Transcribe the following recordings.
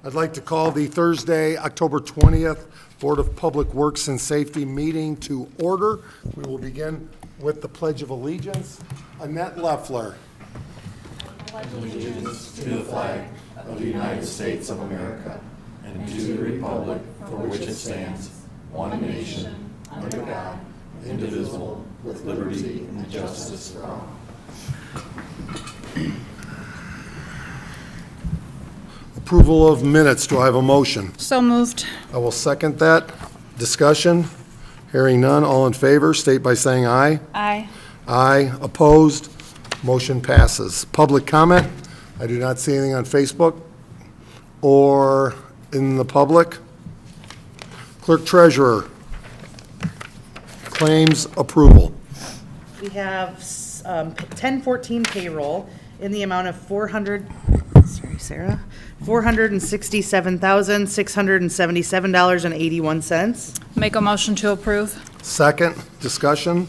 I'd like to call the Thursday, October 20th, Board of Public Works and Safety meeting to order. We will begin with the Pledge of Allegiance. Annette Leffler. Allegiance to the flag of the United States of America and to the republic for which it stands, one nation, under God, indivisible, with liberty and justice for all. Approval of minutes. Do I have a motion? So moved. I will second that. Discussion? Hearing none. All in favor, state by saying aye. Aye. Aye. Opposed? Motion passes. Public comment? I do not see anything on Facebook or in the public. Clerk Treasurer. Claims approval. We have 1014 payroll in the amount of $467,677.81. Make a motion to approve. Second, discussion.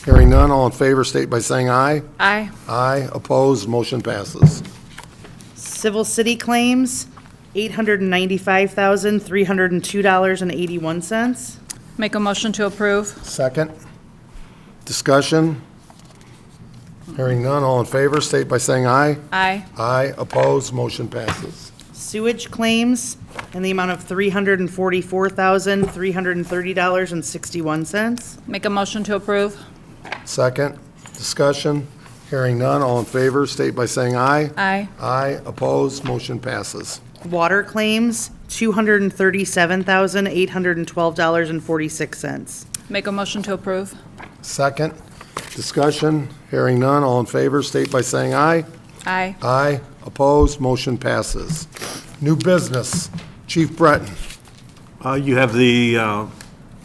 Hearing none, all in favor, state by saying aye. Aye. Aye. Opposed, motion passes. Civil city claims, $895,302.81. Make a motion to approve. Second, discussion. Hearing none, all in favor, state by saying aye. Aye. Aye. Opposed, motion passes. Sewage claims in the amount of $344,330.61. Make a motion to approve. Second, discussion. Hearing none, all in favor, state by saying aye. Aye. Aye. Opposed, motion passes. Water claims, $237,812.46. Make a motion to approve. Second, discussion. Hearing none, all in favor, state by saying aye. Aye. Aye. Opposed, motion passes. New business, Chief Breton. You have the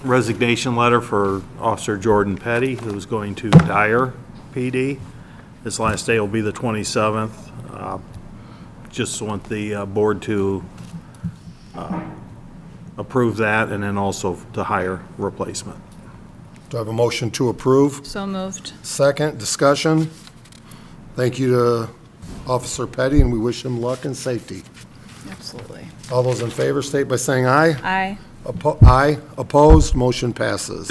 resignation letter for Officer Jordan Petty, who's going to Dyer PD. His last day will be the 27th. Just want the board to approve that and then also to hire replacement. Do I have a motion to approve? So moved. Second, discussion. Thank you to Officer Petty, and we wish him luck and safety. Absolutely. All those in favor, state by saying aye. Aye. Aye. Opposed, motion passes.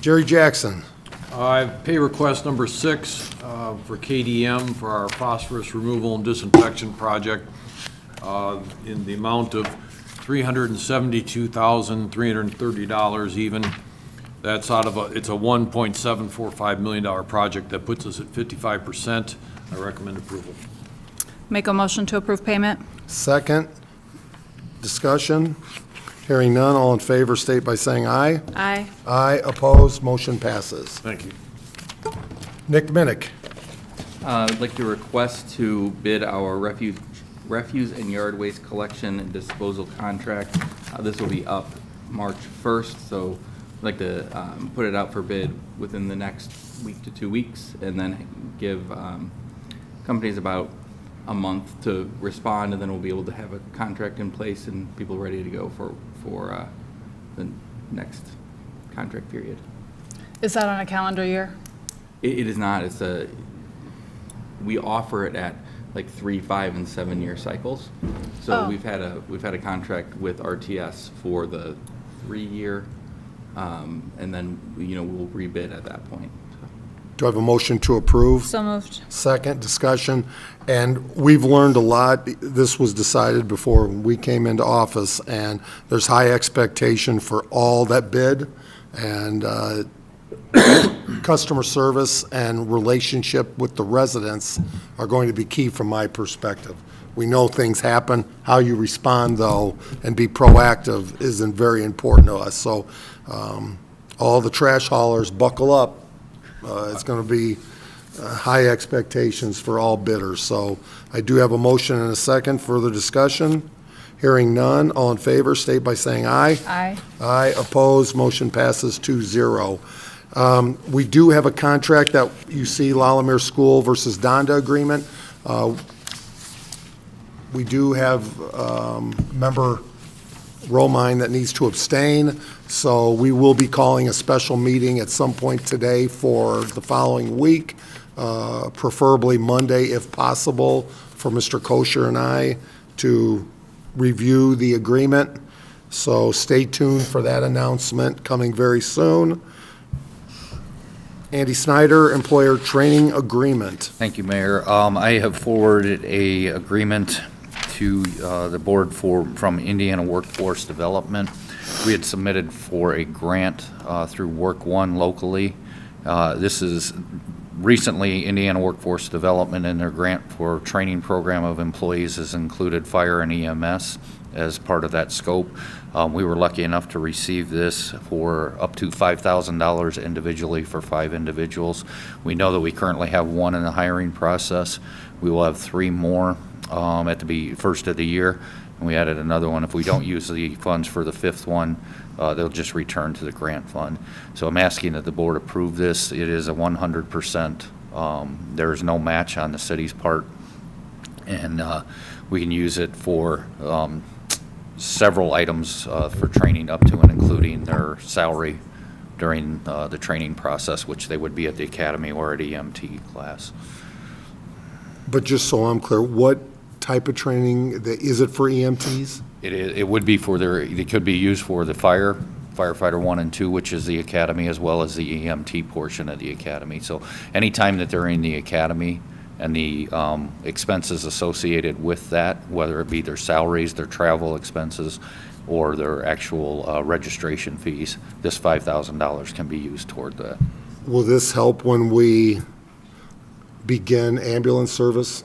Jerry Jackson. I have pay request number 6 for KDM for our phosphorus removal and disinfection project in the amount of $372,330 even. That's out of it's a $1.745 million project that puts us at 55%. I recommend approval. Make a motion to approve payment. Second, discussion. Hearing none, all in favor, state by saying aye. Aye. Aye. Opposed, motion passes. Thank you. Nick Minnick. I'd like to request to bid our refuse and yard waste collection and disposal contract. This will be up March 1st, so I'd like to put it out for bid within the next week to 2 weeks, and then give companies about a month to respond, and then we'll be able to have a contract in place and people ready to go for the next contract period. Is that on a calendar year? It is not. We offer it at like 3, 5, and 7 year cycles. So Oh. we've had a contract with RTS for the 3 year, and then we'll rebid at that point. Do I have a motion to approve? So moved. Second, discussion, and we've learned a lot. This was decided before we came into office, and there's high expectation for all that bid, and customer service and relationship with the residents are going to be key from my perspective. We know things happen. How you respond, though, and be proactive isn't very important to us. So all the trash haulers, buckle up. It's going to be high expectations for all bidders. So I do have a motion and a second. Further discussion? Hearing none. All in favor, state by saying aye. Aye. Aye. Opposed. Motion passes 2-0. We do have a contract that you see, Lalamere School versus Donda agreement. We do have member Romine that needs to abstain, so we will be calling a special meeting at some point today for the following week, preferably Monday if possible, for Mr. Kosher and I to review the agreement. So stay tuned for that announcement coming very soon. Andy Snyder, Employer Training Agreement. Thank you, Mayor. I have forwarded a agreement to the board from Indiana Workforce Development. We had submitted for a grant through Work One locally. This is recently Indiana Workforce Development and their grant for training program of employees has included fire and EMS as part of that scope. We were lucky enough to receive this for up to $5,000 individually for 5 individuals. We know that we currently have 1 in the hiring process. We will have 3 more at the first of the year, and we added another one. If we don't use the funds for the 5th one, they'll just return to the grant fund. So I'm asking that the board approve this. It is a 100%. There is no match on the city's part, and we can use it for several items for training up to and including their salary during the training process, which they would be at the academy or at EMT class. But just so I'm clear, what type of training, is it for EMTs? It would be for it could be used for the firefighter 1 and 2, which is the academy, as well as the EMT portion of the academy. So anytime that they're in the academy and the expenses associated with that, whether it be their salaries, their travel expenses, or their actual registration fees, this $5,000 can be used toward that. Will this help when we begin ambulance service?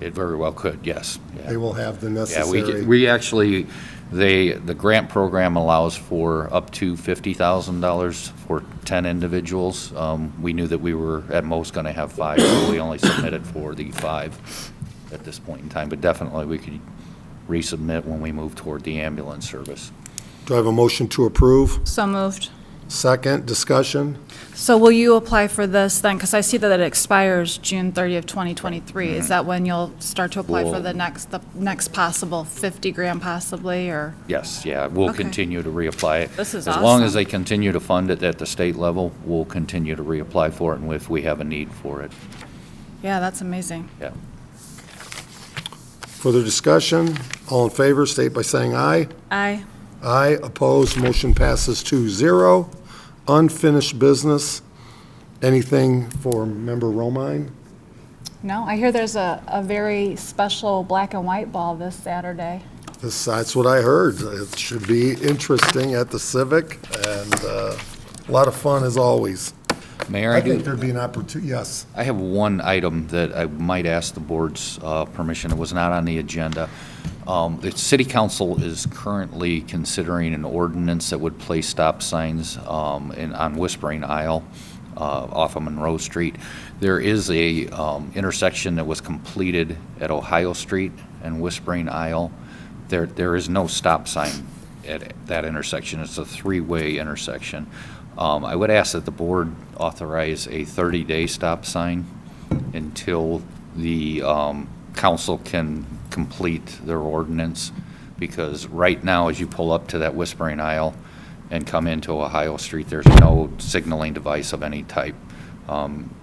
It very well could, yes. Yeah. They will have the Yeah, necessary. we actually, the grant program allows for up to $50,000 for 10 individuals. We knew that we were at most going to have 5, so we only submitted for the 5 at this point in time. But definitely, we could resubmit when we move toward the ambulance service. Do I have a motion to approve? So moved. Second, discussion? So will you apply for this then? Because I see that it expires June 30th, 2023. Is that when you'll start to apply for We'll- the next possible 50 grand possibly, or? Yes, yeah, we'll Okay. continue to reapply it. This is As long as awesome. they continue to fund it at the state level, we'll continue to reapply for it, and if we have a need for it, Yeah, that's amazing. yeah. Further discussion? All in favor, state by saying aye. Aye. Aye, opposed, motion passes 2-0. Unfinished business. Anything for Member Romine? No, I hear there's a very special black and white ball this Saturday. That's what I heard. It should be interesting at the Civic, and a lot of fun as always. Mayor, I think there'd be an opportunity, yes. I have one item that I might ask the board's permission. It was not on the agenda. The city council is currently considering an ordinance that would place stop signs on Whispering Isle off of Monroe Street. There is a intersection that was completed at Ohio Street and Whispering Isle. There is no stop sign at that intersection. It's a 3-way intersection. I would ask that the board authorize a 30-day stop sign until the council can complete their ordinance, because right now, as you pull up to that Whispering Isle and come into Ohio Street, there's no signaling device of any type.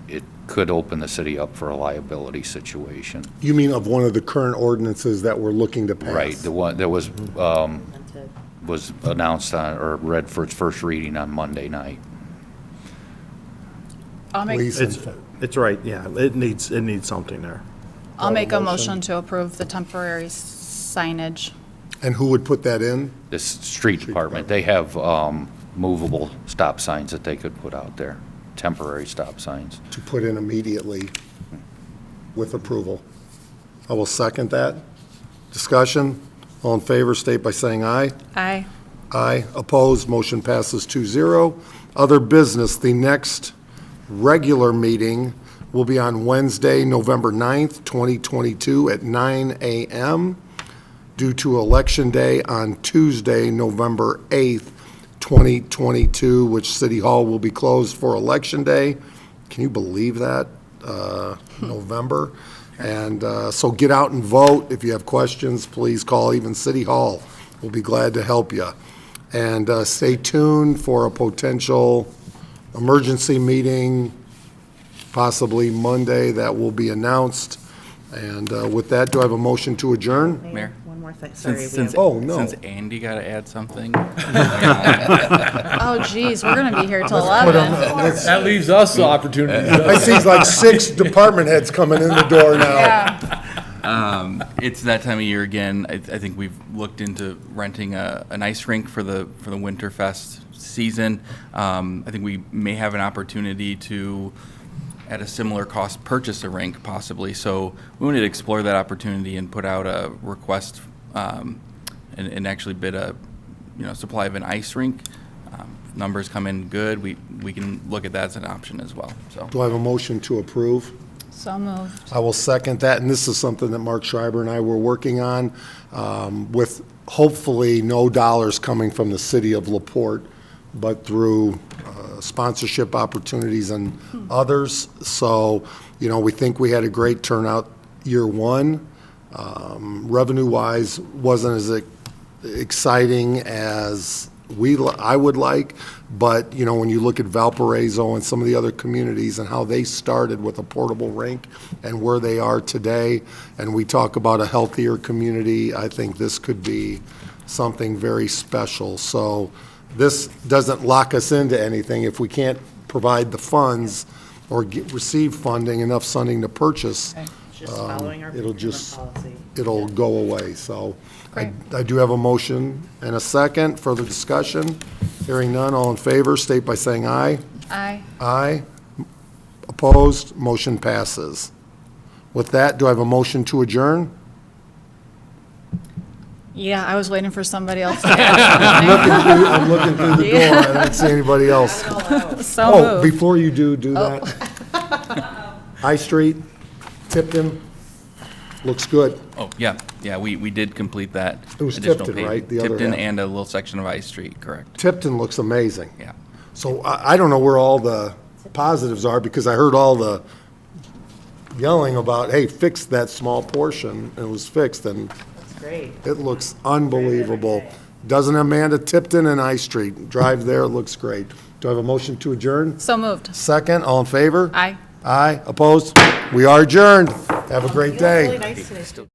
It could open the city up for a liability situation. You mean of one of the current ordinances that we're looking to pass? Right, the one that was announced on, or read for its first reading on Monday night. I'll make, Please. It's right, yeah, it needs something there. I'll make a motion. motion to approve the temporary signage. And who would put that in? This street department, they have movable stop signs that they could put out there, temporary stop signs. To put in immediately with approval. I will second that. Discussion? All in favor, state by saying aye. Aye. Aye. Opposed, motion passes 2-0. Other business, the next regular meeting will be on Wednesday, November 9th, 2022 at 9 a.m. due to Election Day on Tuesday, November 8th, 2022, which City Hall will be closed for Election Day. Can you believe that? November. And so get out and vote. If you have questions, please call even City Hall. We'll be glad to help you. And stay tuned for a potential emergency meeting, possibly Monday, that will be announced. And with that, do I have a motion to adjourn? Mayor? One more thing, sorry. we Since, have- Oh, no. since Andy got to add something. Oh geez, we're gonna be here till 11. That leaves us the opportunity. I see like 6 department heads coming in the door now. Yeah, It's that time of year again. I think we've looked into renting an ice rink for the Winterfest season. I think we may have an opportunity to, at a similar cost, purchase a rink possibly. So we wanted to explore that opportunity and put out a request and actually bid a supply of an ice rink. Numbers come in good. We can look at that as an option as well. So. Do I have a motion to approve? so moved. I will second that, and this is something that Mark Schreiber and I were working on, with hopefully no dollars coming from the city of LaPorte, but through sponsorship opportunities and others. So, we think we had a great turnout year one. Revenue-wise, wasn't as exciting as I would like, but, when you look at Valparaiso and some of the other communities and how they started with a portable rink and where they are today, and we talk about a healthier community, I think this could be something very special. So this doesn't lock us into anything. If we can't provide the funds or receive funding, enough funding to purchase, Just following our it'll procurement just, policy. it'll go away. So I Great. do have a motion and a second. Further discussion? Hearing none, all in favor, state by saying aye. Aye. Aye. Opposed, motion passes. With that, do I have a motion to adjourn? Yeah, I was waiting for somebody else to add I'm looking through the door, I don't see anybody else. something. So Oh, moved. before you do that. High Street, Tipton, looks good. Oh, yeah, we did complete that. It was additional Tipton, paving. right? The other Tipton half. and a little section of Ice Street, correct. Tipton looks amazing. Yeah. So I don't know where all the positives are, because I heard all the yelling about, hey, fix that small portion, and it was fixed, and That's great. it looks unbelievable. Doesn't Amanda, Tipton and I Street, drive there, it looks great. Do I have a motion to adjourn? So moved. Second, all in favor? Aye. Aye, opposed? We are adjourned. Have a great You look really day. nice today.